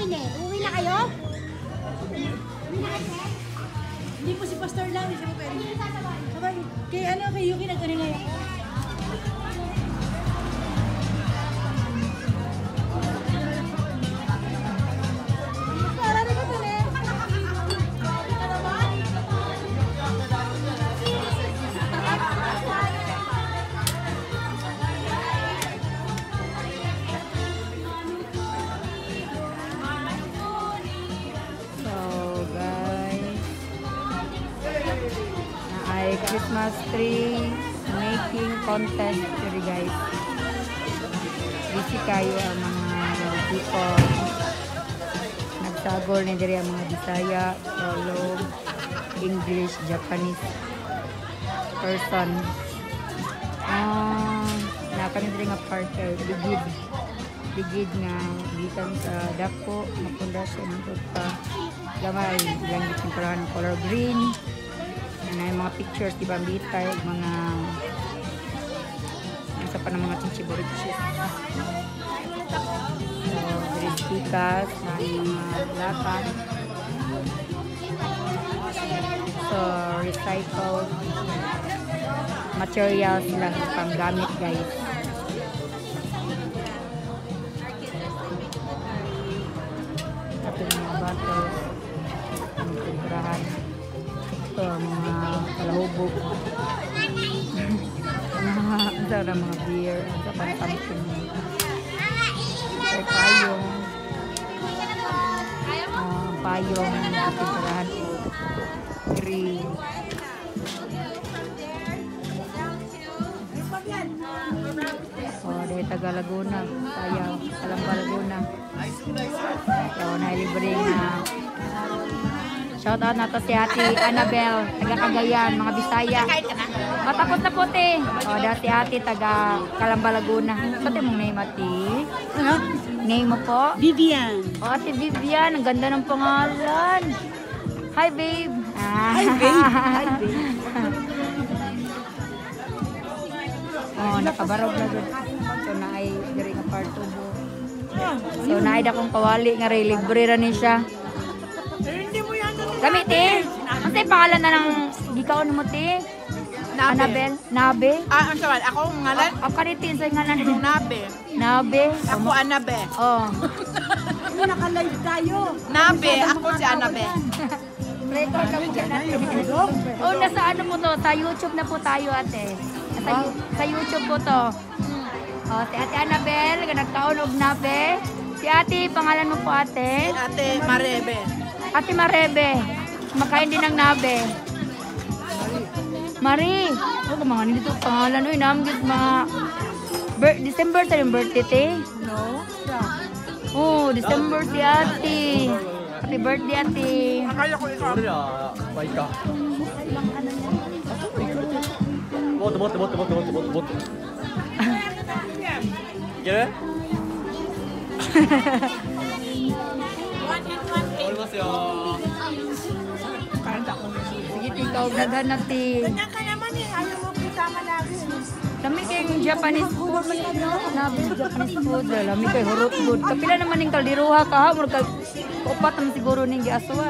mainit. Uwi na kayo? Hindi po si Pastor lang, hindi siya po pwede. Sabay, kay Yuki nagkano ngayon. Christmas tree making contest diri guys. Busy kayo ang mga people. Nagsagol ni diri ang mga Bisaya, Tagalog, English, Japanese person. Nakani diri nga part bigid nga gikan sa dako mapunda siya ng pa gamay lang gitemperahan ng color green. Na yung mga pictures di ba bitay mga isa pa ng mga chichiborichis. So verifikas na yung mga lata. So recycled materials lang pang gamit guys. Ito yung mga bottles ang pinturahan. Ito mga kalahubog. Ito na mga beer. Ito pa something. Ito payong. Payong. Pinturahan. Green. Dari Taga Laguna. Sayaw. Kalamba Laguna. So, nailibre na. Shout out na to si Ate Annabel, taga Cagayan, mga Bisaya. Matapos na puti. O, dahil si Ate taga Calamba, Laguna. Pati mong name, Ate? Ano? Name mo po? Vivian. O, Ate Vivian, ang ganda ng pangalan. Hi, babe. Hi, babe. Hi, babe. O, nakabarog na doon. So, naay diri nga part 2. So, naay da kong kawali nga rin. Libre ra ni siya. Kami, te. Ano sa'yo pangalan na ng gikaon mo, te? Annabel? Nabe? Ang sawan, ako ngalan? Ako kanitin sa'yo ngalan. Nabe. Nabe? Ako Anabe. Oo. Naka-live tayo. Nabe, ako si Anabe. Record na po dyan natin. Oh, nasa ano mo to? Sa YouTube na po tayo, ate. Sa YouTube po to. Oh, si Ate Annabel, nagkaon og Nabe. Si Ate, pangalan mo po, ate? Ate Marebe. Ate Marebe. Makain din ng Nabe. Marie. Huwag mga nito pangalan. Uy, namgit mga... December sa yung birthday, te? No? Oh, December si ate. Happy birthday, ate. Akala ko ikaw. Bye ka. Boto. Get it? Sige, ikaw naghanap, te. Ganyan ka naman eh. Ayaw mo kasama lagi. Lami kayong Japanese food. Nabi, Japanese food. Lami kayo hurot food. Kapila naman yung kaldiruha ka, ha? Upat naman siguro ng giaswa.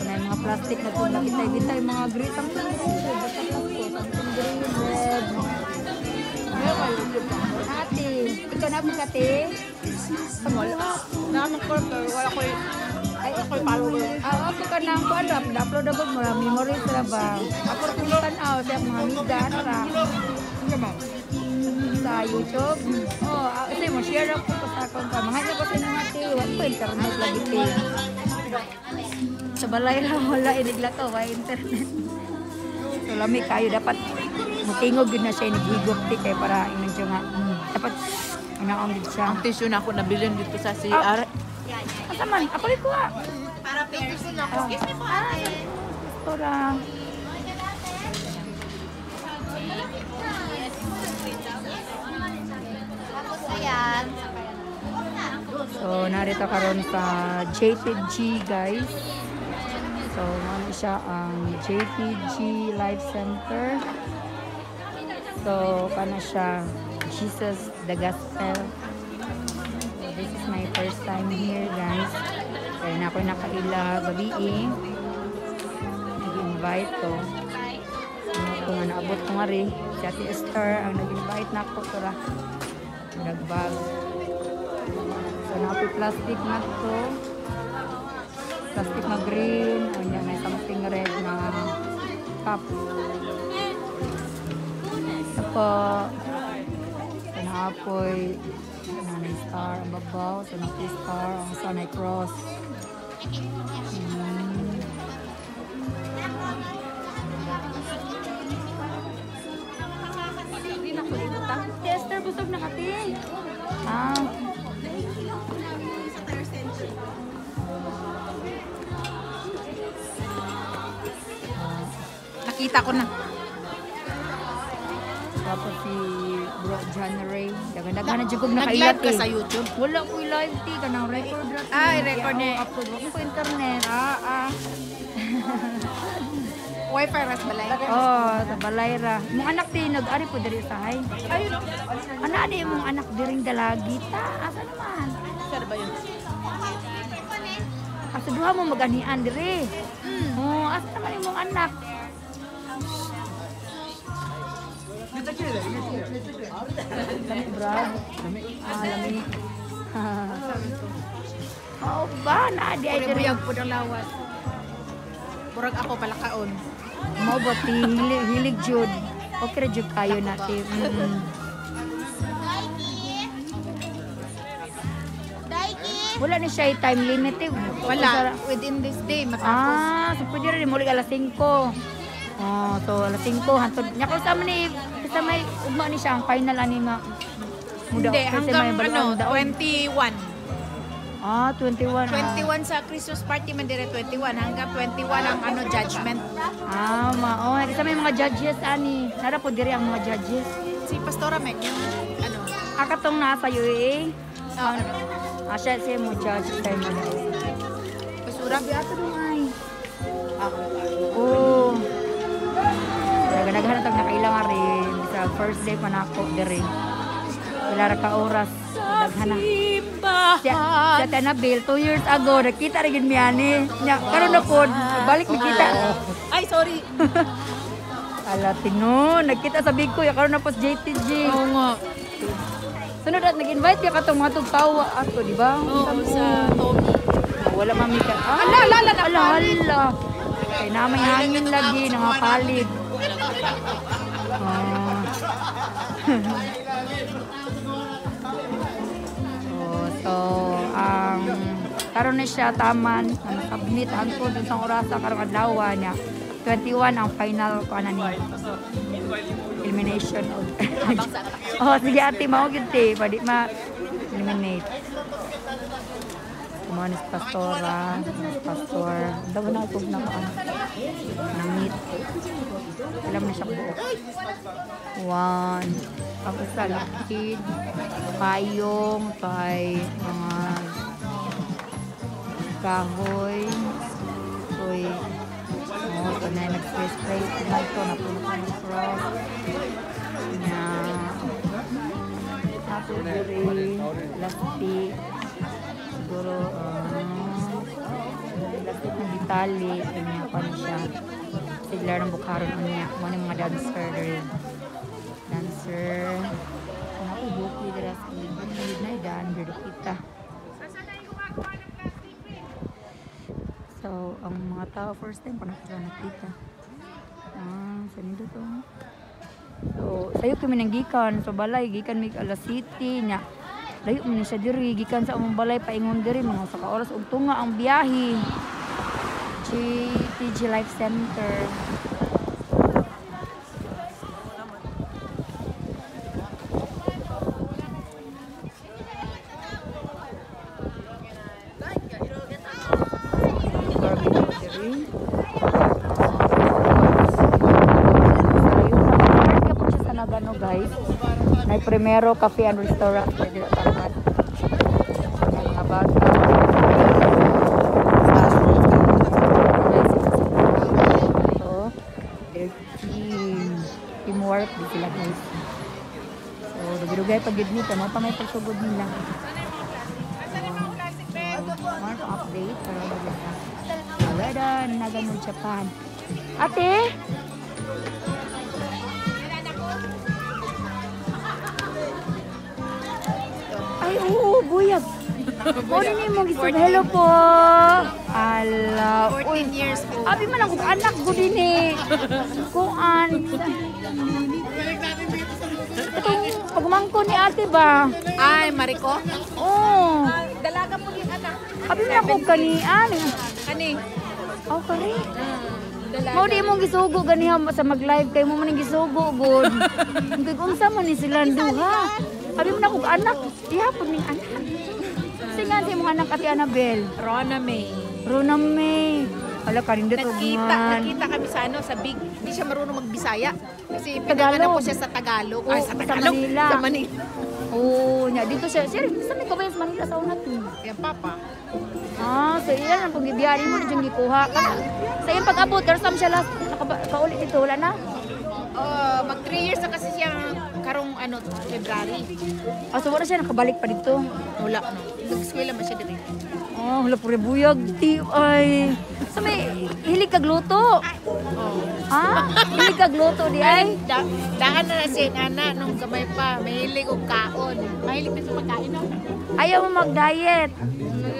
May mga plastic na ito. Nakitay-bitay mga green. Something green. Something red. Ate, ikaw na po ka, te? Wala. Naman ko, pero wala ko yung... Ay, ako'y follower. Ako ka na ako, upload ako mo. Memories na ba? Ako rin kung tanaw sa mga amiga, ano ra? Sa YouTube. Oh, kasi mo, share ako ko sa akong ka. Mga ito ko sa mga te. Wala ko internet lagi, te. Sa balay lang, wala. Inigla ko, wala internet. So, lami kayo. Dapat matingog yun na siya. Inigigop, te. Kaya para inadyo nga. Dapat, inaongid siya. Ang tissue na ako nabilin dito sa CR. Kasaman, ako rin ko ah. Para pictures nila ako. Excuse me po, ate. Tora. Ayan. So, narito karon sa JTG, guys. So, ano siya ang JTG Life Center. So, paano siya? Jesus the Gospel. So, this is my first time here, guys. Kaya na ako nakaila gabi eh. Nag-invite ko. Kung naabot ko nga rin, si Ate Esther ang nag-invite na ako. Tura, nagbag. So, napi plastic na to. Plastic na green. Ano may something red na cup. Ito po. So, naapoy. Nanay star ang babaw. So, napi star ang sanay cross. Esther, busog na kati. Ah. Nakita ko na. Tapos si Bro January. Dagan-dagan na jugog na Nag-live kailat ka eh. sa YouTube? Wala ko live ti ka ng record. I-record niya. Upload ko sa internet. Wi-Fi ras balay. Oh, sa balay ra. Mong anak ti nag-ari po diri sa hay. Ayun. Ana di mong anak diring dalagi ta. Asa naman? Saan ba yun? Asa duha mo maganian diri. Oh, asa naman imong anak? Brad. Lami. Oh, ba na di ay Puri diri. buyag po ng lawas. Burag ako palakaon. Mo ba ti hilig jud. Okay ra jud kayo natin. Wala ni siya time limit eh. Wala. Within this day, matapos. So pwede rin muli alas 5. Oh, so alas 5 hantod. Nya ko sa man sa may ugma ni siya ang final anima. Hindi, hanggang 21. 21. 21 sa Christmas party man dire 21. Hanggang 21 ang judgment. Mao. Kasi may mga judges ani. Nara po diri ang mga judges. Si Pastora Meg yung Akatong nasa UAE. oh, Siya mo judge tayo mo. basura. Ato dong ay. Oh. Naghanap nakailangan rin. Sa first day pa na ako diri. Wala ra ka oras. Daghana. Sa Tanabil, 2 years ago, nakita rin yun miyani. Karoon na po, balik nakita. Ay, sorry. Ala, tino, nagkita sa Big Kuya, karoon na po sa JTG. Oo nga. Sunod at nag-invite ka itong mga tugtawa ato, di ba? Oo, sa Tommy. Wala mami ka. Ala. Kaya na may hangin lagi, nangapalit. So, karon na siya taman, nakabnit hangtod dun sa orasa karong adlaw niya. 21 ang final ko ni elimination. Sige ate, mao gyud ti, pwede ma-eliminate. Kumanis pastora, pastor. Daw na ito na kaan. Nangit. Alam na siya buo. 1. Ang isa lakid. Payong. Kay mga kahoy. Soy. Ito na yung nag-spray. Ito na puno ka ng cross. Tapos diri. Plastic. Siguro, plastic ng ditali, kanya pa na siya. Siglar ng bukaron niya. Mga mga dancer rin. Dancer. Kung ako buki dira sa ilid na idan, dito kita. So, ang mga tao, first time pa nakita. Sa nito to. So, sayo kami nang gikan. So, balay, gikan may alas city niya. Layo man siya diri gikan sa among balay paingon diri mga sa oras ug tunga ang biyahe. TG Life Center. Guys, may Primero Cafe and Restaurant dito sa tapat. About their teamwork di sila guys. So, dugay pag gid nito, no pa may pagsugod nila. Nagano, Japan. Ate? Ay, oo, buyag. Ano ni mo gisod? Hello po. Ala. 14 years old. Abi man ako anak ko din eh. Kuan. Itong pagmangko ni ate ba? Ay, Mariko. Oo. Dalaga po din anak. Abi man ako kanian. Kani? Oh, kani. Dalaga. Mao di mong gisugo ganiha sa mag-live kay mo man gisugo gud. Kay unsa man ni sila duha. Abi man ako anak. Ihapon ning anak. Singan si mong anak ati Annabel. Rona May. Rona May. Ala kanindot og Nakita kami sa ano, sa Big. Hindi siya marunong magbisaya. Kasi Tagalog. pinanganak ko siya sa Tagalog. Ay, sa Oo, sa Tagalog. Manila. Sa Manila. Oo, nya dito siya. Sir, sa may kabayan sa Manila sa una to. Yan, Papa. Ah, so ilan ang pagbibiyahe mo dyan gikuha ka. Sa iyong pag-abot, pero saan siya last nakaulit dito, wala na? Mag 3 years na kasi siya karong ano, February. Ah, so wala siya nakabalik pa dito. Wala, no. Nag-eskwela man siya dito. Oh, wala pure buyag. Di, ay. So may hilig kag luto. Ah, hilig kag luto di ay. Dahan na siya ana nung gamay pa. Mahilig og kaon. Mahilig din sa pagkain, no? Ayaw mo mag-diet.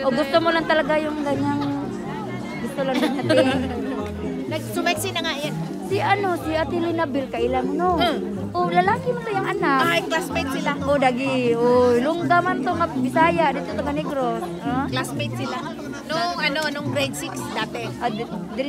O gusto mo lang talaga yung ganyang gusto lang natin. Nagsumeksi na nga yan. Si ano, si Ate Linabel kailan mo, no? O, lalaki mo to yung anak. Ay, classmate sila. O, dagi. O, lungga man to nga Bisaya dito taga Negros. Ah? Classmate sila. Nung grade 6 dati. Ah,